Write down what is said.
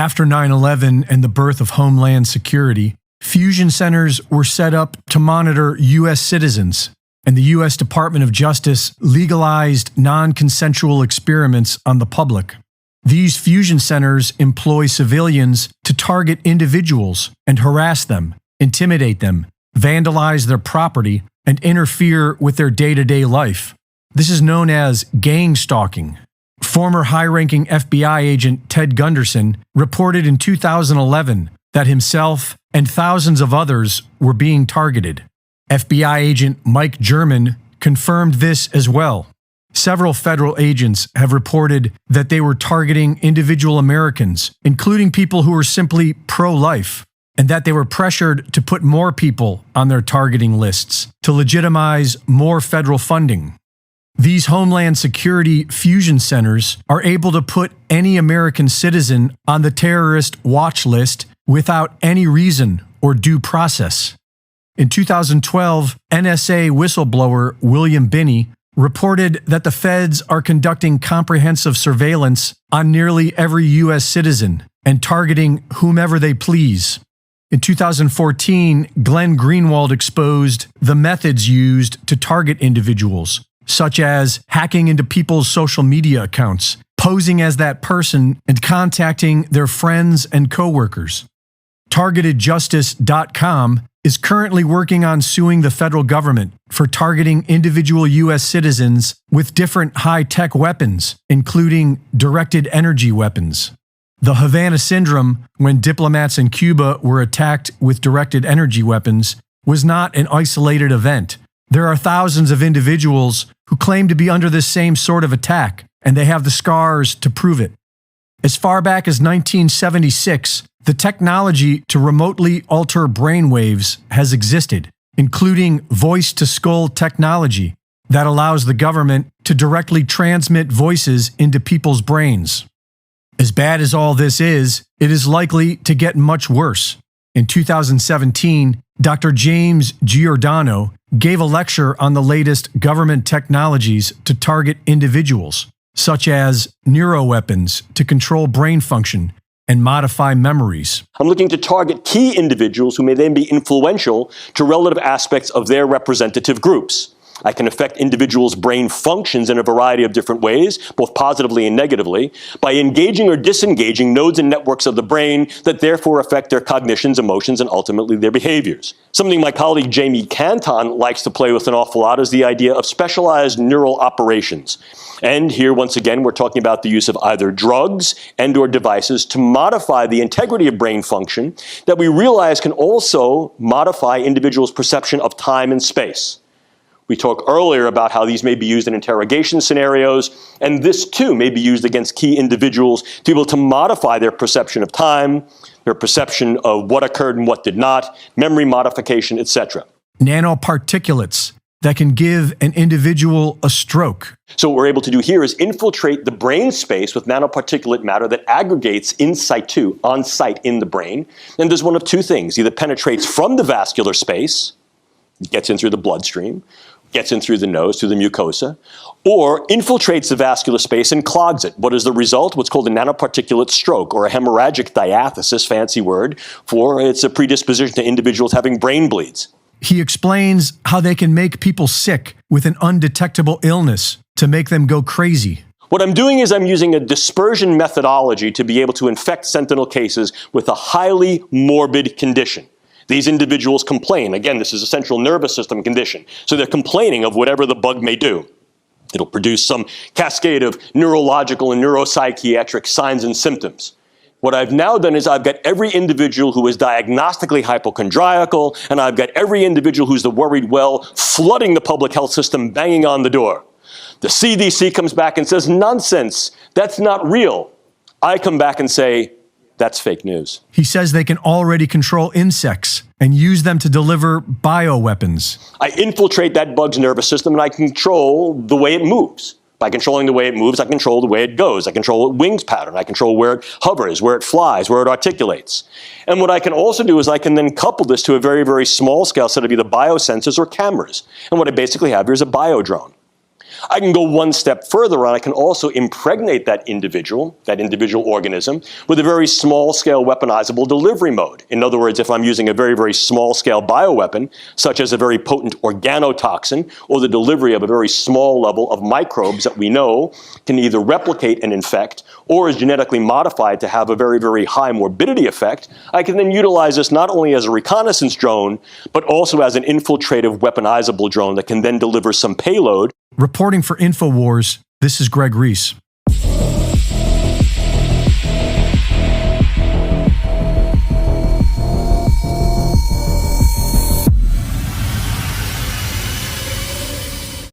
After 9/11 and the birth of Homeland Security, fusion centers were set up to monitor U.S. citizens, and the U.S. Department of Justice legalized non-consensual experiments on the public. These fusion centers employ civilians to target individuals and harass them, intimidate them, vandalize their property, and interfere with their day-to-day life. This is known as gang stalking. Former high-ranking FBI agent Ted Gunderson reported in 2011 that himself and thousands of others were being targeted. FBI agent Mike German confirmed this as well. Several federal agents have reported that they were targeting individual Americans, including people who were simply pro-life, and that they were pressured to put more people on their targeting lists to legitimize more federal funding. These Homeland Security fusion centers are able to put any American citizen on the terrorist watch list without any reason or due process. In 2012, NSA whistleblower William Binney reported that the feds are conducting comprehensive surveillance on nearly every U.S. citizen and targeting whomever they please. In 2014, Glenn Greenwald exposed the methods used to target individuals, such as hacking into people's social media accounts, posing as that person, and contacting their friends and coworkers. TargetedJustice.com is currently working on suing the federal government for targeting individual U.S. citizens with different high-tech weapons, including directed energy weapons. The Havana Syndrome, when diplomats in Cuba were attacked with directed energy weapons, was not an isolated event. There are thousands of individuals who claim to be under this same sort of attack, and they have the scars to prove it. As far back as 1976, the technology to remotely alter brainwaves has existed, including voice-to-skull technology that allows the government to directly transmit voices into people's brains. As bad as all this is, it is likely to get much worse. In 2017, Dr. James Giordano gave a lecture on the latest government technologies to target individuals, such as neuroweapons to control brain function and modify memories. I'm looking to target key individuals who may then be influential to relative aspects of their representative groups. I can affect individuals' brain functions in a variety of different ways, both positively and negatively, by engaging or disengaging nodes and networks of the brain that therefore affect their cognitions, emotions, and ultimately their behaviors. Something my colleague Jamie Canton likes to play with an awful lot is the idea of specialized neural operations. And here, once again, we're talking about the use of either drugs and/or devices to modify the integrity of brain function that we realize can also modify individuals' perception of time and space. We talked earlier about how these may be used in interrogation scenarios, and this too may be used against key individuals to be able to modify their perception of time, their perception of what occurred and what did not, memory modification, etc. Nanoparticulates that can give an individual a stroke. So what we're able to do here is infiltrate the brain space with nanoparticulate matter that aggregates in situ, on site in the brain, and does one of two things: either penetrates from the vascular space, gets in through the bloodstream, gets in through the nose, through the mucosa, or infiltrates the vascular space and clogs it. What is the result? What's called a nanoparticulate stroke, or a hemorrhagic diathesis, fancy word, for it's a predisposition to individuals having brain bleeds. He explains how they can make people sick with an undetectable illness to make them go crazy. What I'm doing is I'm using a dispersion methodology to be able to infect sentinel cases with a highly morbid condition. These individuals complain. Again, this is a central nervous system condition. So they're complaining of whatever the bug may do. It'll produce some cascade of neurological and neuropsychiatric signs and symptoms. What I've now done is I've got every individual who is diagnostically hypochondriacal, and I've got every individual who's the worried well flooding the public health system, banging on the door. The CDC comes back and says, nonsense, that's not real. I come back and say, that's fake news. He says they can already control insects and use them to deliver bioweapons. I infiltrate that bug's nervous system and I control the way it moves. By controlling the way it moves, I control the way it goes. I control its wings pattern. I control where it hovers, where it flies, where it articulates. And what I can also do is I can then couple this to a very, very small scale set of either biosensors or cameras. And what I basically have here is a biodrone. I can go one step further on. I can also impregnate that individual organism, with a very small-scale weaponizable delivery mode. In other words, if I'm using a very, very small-scale bioweapon, such as a very potent organotoxin, or the delivery of a very small level of microbes that we know can either replicate and infect, or is genetically modified to have a very, very high morbidity effect, I can then utilize this not only as a reconnaissance drone, but also as an infiltrative weaponizable drone that can then deliver some payload. Reporting for InfoWars, this is Greg Reese.